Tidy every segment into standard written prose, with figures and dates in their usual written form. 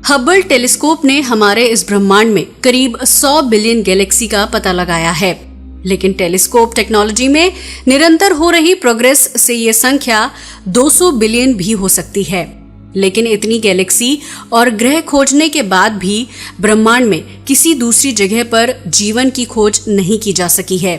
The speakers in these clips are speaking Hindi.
हबल टेलीस्कोप ने हमारे इस ब्रह्मांड में करीब 100 बिलियन गैलेक्सी का पता लगाया है, लेकिन टेलीस्कोप टेक्नोलॉजी में निरंतर हो रही प्रोग्रेस से ये संख्या 200 बिलियन भी हो सकती है। लेकिन इतनी गैलेक्सी और ग्रह खोजने के बाद भी ब्रह्मांड में किसी दूसरी जगह पर जीवन की खोज नहीं की जा सकी है।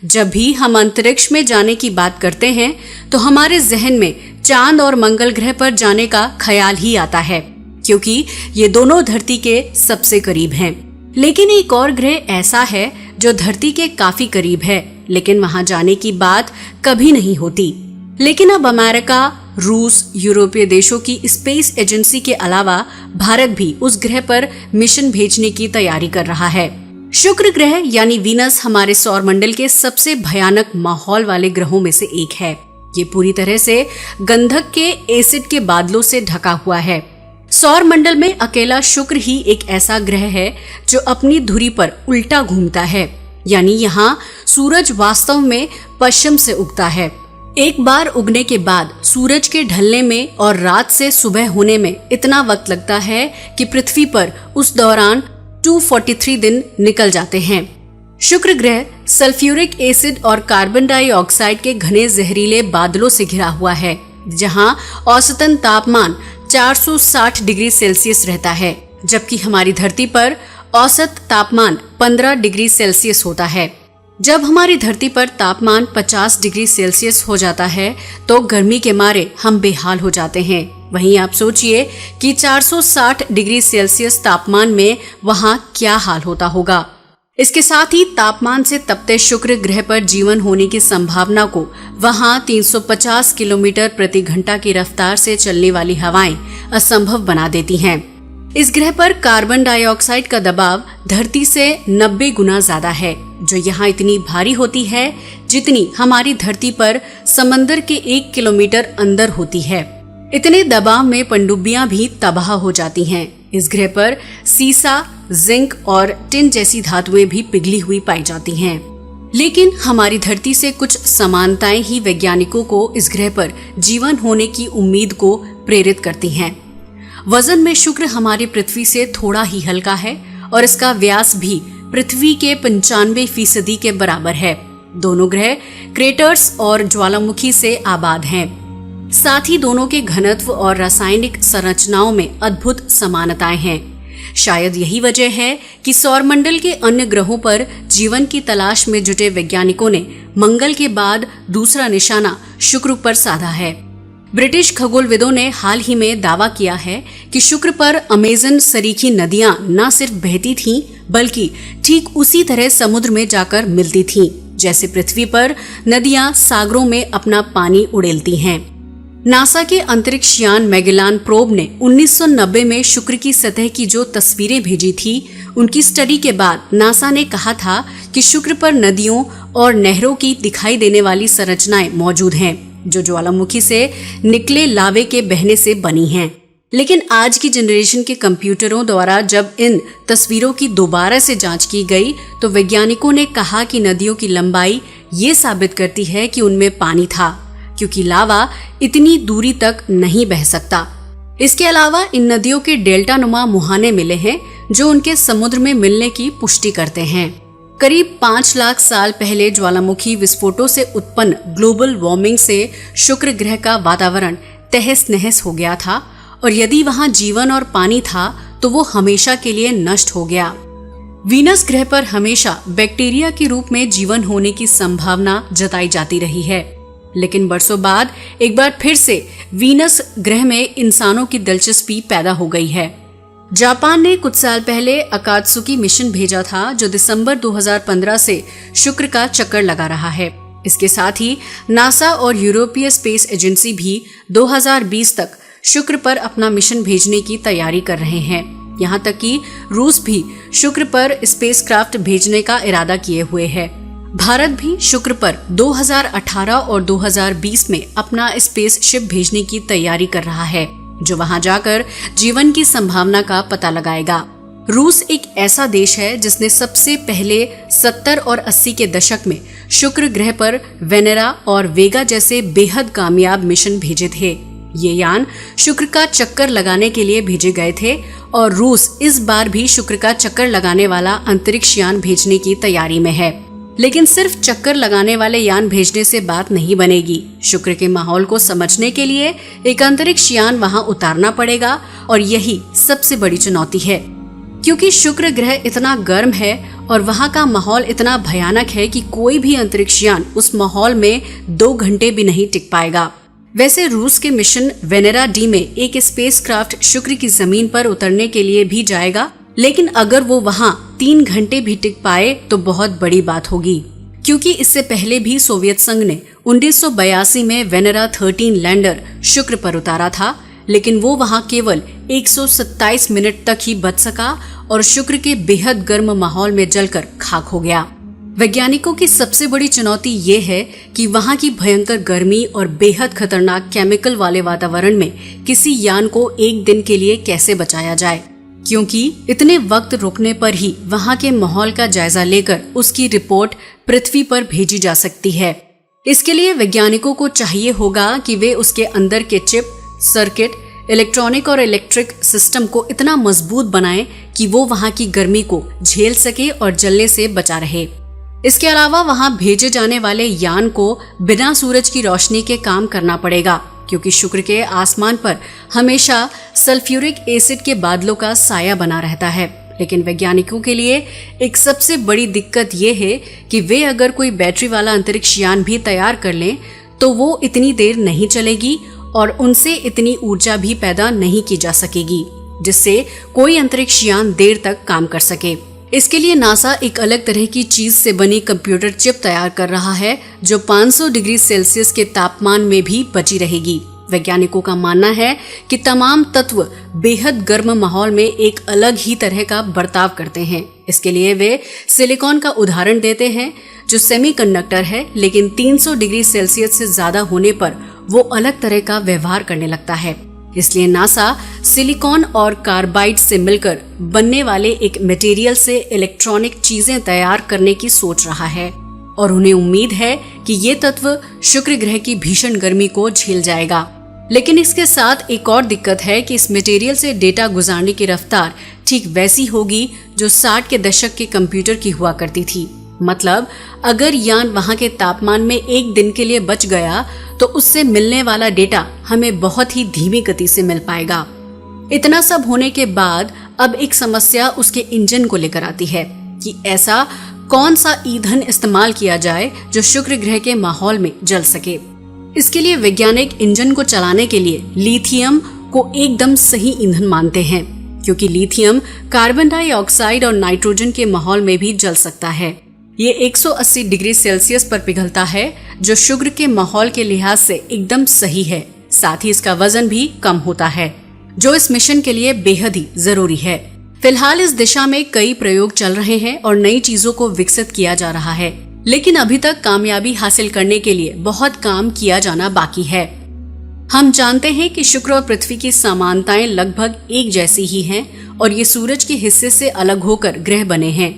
जब भी हम अंतरिक्ष में जाने की बात करते हैं तो हमारे जहन में चांद और मंगल ग्रह पर जाने का ख्याल ही आता है, क्योंकि ये दोनों धरती के सबसे करीब हैं। लेकिन एक और ग्रह ऐसा है जो धरती के काफी करीब है, लेकिन वहां जाने की बात कभी नहीं होती। लेकिन अब अमेरिका, रूस, यूरोपीय देशों की स्पेस एजेंसी के अलावा भारत भी उस ग्रह पर मिशन भेजने की तैयारी कर रहा है। शुक्र ग्रह यानी वीनस हमारे सौर मंडल के सबसे भयानक माहौल वाले ग्रहों में से एक है। ये पूरी तरह से गंधक के एसिड के बादलों से ढका हुआ है। सौर मंडल में अकेला शुक्र ही एक ऐसा ग्रह है जो अपनी धुरी पर उल्टा घूमता है, यानी यहाँ सूरज वास्तव में पश्चिम से उगता है। एक बार उगने के बाद सूरज के ढलने में और रात से सुबह होने में इतना वक्त लगता है कि पृथ्वी पर उस दौरान 243 दिन निकल जाते हैं। शुक्र ग्रह सल्फ्यूरिक एसिड और कार्बन डाइऑक्साइड के घने जहरीले बादलों से घिरा हुआ है, जहां औसतन तापमान 460 डिग्री सेल्सियस रहता है, जबकि हमारी धरती पर औसत तापमान 15 डिग्री सेल्सियस होता है। जब हमारी धरती पर तापमान 50 डिग्री सेल्सियस हो जाता है तो गर्मी के मारे हम बेहाल हो जाते हैं। वहीं आप सोचिए कि 460 डिग्री सेल्सियस तापमान में वहां क्या हाल होता होगा। इसके साथ ही तापमान से तपते शुक्र ग्रह पर जीवन होने की संभावना को वहां 350 किलोमीटर प्रति घंटा की रफ्तार से चलने वाली हवाएं असंभव बना देती हैं। इस ग्रह पर कार्बन डाइऑक्साइड का दबाव धरती से 90 गुना ज्यादा है, जो यहाँ इतनी भारी होती है जितनी हमारी धरती पर समंदर के 1 किलोमीटर अंदर होती है। इतने दबाव में पनडुब्बियां भी तबाह हो जाती हैं। इस ग्रह पर सीसा, जिंक और टिन जैसी धातुएं भी पिघली हुई पाई जाती हैं। लेकिन हमारी धरती से कुछ समानताएं ही वैज्ञानिकों को इस ग्रह पर जीवन होने की उम्मीद को प्रेरित करती हैं। वजन में शुक्र हमारी पृथ्वी से थोड़ा ही हल्का है और इसका व्यास भी पृथ्वी के 95% के बराबर है। दोनों ग्रह क्रेटर्स और ज्वालामुखी से आबाद हैं। साथ ही दोनों के घनत्व और रासायनिक संरचनाओं में अद्भुत समानताएं हैं। शायद यही वजह है कि सौरमंडल के अन्य ग्रहों पर जीवन की तलाश में जुटे वैज्ञानिकों ने मंगल के बाद दूसरा निशाना शुक्र पर साधा है। ब्रिटिश खगोलविदों ने हाल ही में दावा किया है कि शुक्र पर अमेजन सरीखी नदियां न सिर्फ बहती थीं, बल्कि ठीक उसी तरह समुद्र में जाकर मिलती थीं, जैसे पृथ्वी पर नदियां सागरों में अपना पानी उड़ेलती हैं। नासा के अंतरिक्ष यान मैगेलान प्रोब ने 1990 में शुक्र की सतह की जो तस्वीरें भेजी थी, उनकी स्टडी के बाद नासा ने कहा था कि शुक्र पर नदियों और नहरों की दिखाई देने वाली संरचनाएं मौजूद हैं, जो ज्वालामुखी से निकले लावे के बहने से बनी हैं। लेकिन आज की जनरेशन के कंप्यूटरों द्वारा जब इन तस्वीरों की दोबारा से जांच की गई तो वैज्ञानिकों ने कहा कि नदियों की लंबाई ये साबित करती है कि उनमें पानी था, क्योंकि लावा इतनी दूरी तक नहीं बह सकता। इसके अलावा इन नदियों के डेल्टा नुमा मुहाने मिले हैं, जो उनके समुद्र में मिलने की पुष्टि करते हैं। करीब 5 लाख साल पहले ज्वालामुखी विस्फोटों से उत्पन्न ग्लोबल वार्मिंग से शुक्र ग्रह का वातावरण तहस नहस हो गया था, और यदि वहां जीवन और पानी था तो वो हमेशा के लिए नष्ट हो गया। वीनस ग्रह पर हमेशा बैक्टीरिया के रूप में जीवन होने की संभावना जताई जाती रही है, लेकिन बरसों बाद एक बार फिर से वीनस ग्रह में इंसानों की दिलचस्पी पैदा हो गई है। जापान ने कुछ साल पहले अकात्सुकी मिशन भेजा था, जो दिसंबर 2015 से शुक्र का चक्कर लगा रहा है। इसके साथ ही नासा और यूरोपीय स्पेस एजेंसी भी 2020 तक शुक्र पर अपना मिशन भेजने की तैयारी कर रहे हैं। यहाँ तक कि रूस भी शुक्र पर स्पेसक्राफ्ट भेजने का इरादा किए हुए है। भारत भी शुक्र पर 2018 और 2020 में अपना स्पेसशिप भेजने की तैयारी कर रहा है, जो वहां जाकर जीवन की संभावना का पता लगाएगा। रूस एक ऐसा देश है जिसने सबसे पहले 70 और 80 के दशक में शुक्र ग्रह पर वेनेरा और वेगा जैसे बेहद कामयाब मिशन भेजे थे। ये यान शुक्र का चक्कर लगाने के लिए भेजे गए थे और रूस इस बार भी शुक्र का चक्कर लगाने वाला अंतरिक्ष यान भेजने की तैयारी में है। लेकिन सिर्फ चक्कर लगाने वाले यान भेजने से बात नहीं बनेगी। शुक्र के माहौल को समझने के लिए एक अंतरिक्ष यान वहां उतारना पड़ेगा और यही सबसे बड़ी चुनौती है, क्योंकि शुक्र ग्रह इतना गर्म है और वहां का माहौल इतना भयानक है कि कोई भी अंतरिक्ष यान उस माहौल में 2 घंटे भी नहीं टिक पाएगा। वैसे रूस के मिशन वेनेरा डी में एक स्पेसक्राफ्ट शुक्र की जमीन पर उतरने के लिए भी जाएगा, लेकिन अगर वो वहां 3 घंटे भी टिक पाए तो बहुत बड़ी बात होगी, क्योंकि इससे पहले भी सोवियत संघ ने 1982 में वेनेरा 13 लैंडर शुक्र पर उतारा था, लेकिन वो वहां केवल 127 मिनट तक ही बच सका और शुक्र के बेहद गर्म माहौल में जलकर खाक हो गया। वैज्ञानिकों की सबसे बड़ी चुनौती ये है कि वहां की भयंकर गर्मी और बेहद खतरनाक केमिकल वाले वातावरण में किसी यान को एक दिन के लिए कैसे बचाया जाए, क्योंकि इतने वक्त रुकने पर ही वहां के माहौल का जायजा लेकर उसकी रिपोर्ट पृथ्वी पर भेजी जा सकती है। इसके लिए वैज्ञानिकों को चाहिए होगा कि वे उसके अंदर के चिप, सर्किट, इलेक्ट्रॉनिक और इलेक्ट्रिक सिस्टम को इतना मजबूत बनाएं कि वो वहां की गर्मी को झेल सके और जलने से बचा रहे। इसके अलावा वहां भेजे जाने वाले यान को बिना सूरज की रोशनी के काम करना पड़ेगा, क्योंकि शुक्र के आसमान पर हमेशा सल्फ्यूरिक एसिड के बादलों का साया बना रहता है। लेकिन वैज्ञानिकों के लिए एक सबसे बड़ी दिक्कत ये है कि वे अगर कोई बैटरी वाला अंतरिक्ष यान भी तैयार कर लें तो वो इतनी देर नहीं चलेगी और उनसे इतनी ऊर्जा भी पैदा नहीं की जा सकेगी जिससे कोई अंतरिक्ष यान देर तक काम कर सके। इसके लिए नासा एक अलग तरह की चीज से बनी कंप्यूटर चिप तैयार कर रहा है जो 500 डिग्री सेल्सियस के तापमान में भी बची रहेगी। वैज्ञानिकों का मानना है कि तमाम तत्व बेहद गर्म माहौल में एक अलग ही तरह का बर्ताव करते हैं। इसके लिए वे सिलिकॉन का उदाहरण देते हैं जो सेमीकंडक्टर है, लेकिन 300 डिग्री सेल्सियस से ज्यादा होने पर वो अलग तरह का व्यवहार करने लगता है। इसलिए नासा सिलिकॉन और कार्बाइड से मिलकर बनने वाले एक मटेरियल से इलेक्ट्रॉनिक चीजें तैयार करने की सोच रहा है और उन्हें उम्मीद है कि ये तत्व शुक्र ग्रह की भीषण गर्मी को झेल जाएगा। लेकिन इसके साथ एक और दिक्कत है कि इस मटेरियल से डेटा गुजारने की रफ्तार ठीक वैसी होगी जो 60 के दशक के कंप्यूटर की हुआ करती थी। मतलब अगर यान वहां के तापमान में एक दिन के लिए बच गया तो उससे मिलने वाला डेटा हमें बहुत ही धीमी गति से मिल पाएगा। इतना सब होने के बाद अब एक समस्या उसके इंजन को लेकर आती है कि ऐसा कौन सा ईंधन इस्तेमाल किया जाए जो शुक्र ग्रह के माहौल में जल सके। इसके लिए वैज्ञानिक इंजन को चलाने के लिए लिथियम को एकदम सही ईंधन मानते हैं, क्योंकि लिथियम कार्बन डाइऑक्साइड और नाइट्रोजन के माहौल में भी जल सकता है। ये 180 डिग्री सेल्सियस पर पिघलता है जो शुक्र के माहौल के लिहाज से एकदम सही है। साथ ही इसका वजन भी कम होता है जो इस मिशन के लिए बेहद ही जरूरी है। फिलहाल इस दिशा में कई प्रयोग चल रहे हैं और नई चीजों को विकसित किया जा रहा है, लेकिन अभी तक कामयाबी हासिल करने के लिए बहुत काम किया जाना बाकी है। हम जानते हैं कि शुक्र और पृथ्वी की समानताएं लगभग एक जैसी ही हैं और ये सूरज के हिस्से से अलग होकर ग्रह बने हैं।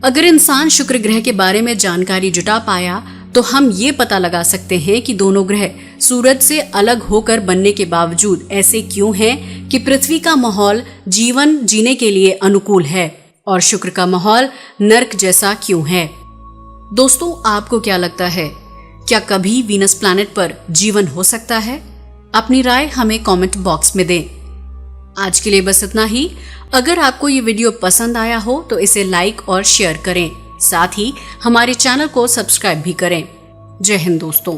अगर इंसान शुक्र ग्रह के बारे में जानकारी जुटा पाया तो हम ये पता लगा सकते हैं कि दोनों ग्रह सूरज से अलग होकर बनने के बावजूद ऐसे क्यों हैं कि पृथ्वी का माहौल जीवन जीने के लिए अनुकूल है और शुक्र का माहौल नर्क जैसा क्यों है। दोस्तों, आपको क्या लगता है, क्या कभी वीनस प्लैनेट पर जीवन हो सकता है? अपनी राय हमें कमेंट बॉक्स में दें। आज के लिए बस इतना ही। अगर आपको ये वीडियो पसंद आया हो तो इसे लाइक और शेयर करें, साथ ही हमारे चैनल को सब्सक्राइब भी करें। जय हिंद दोस्तों।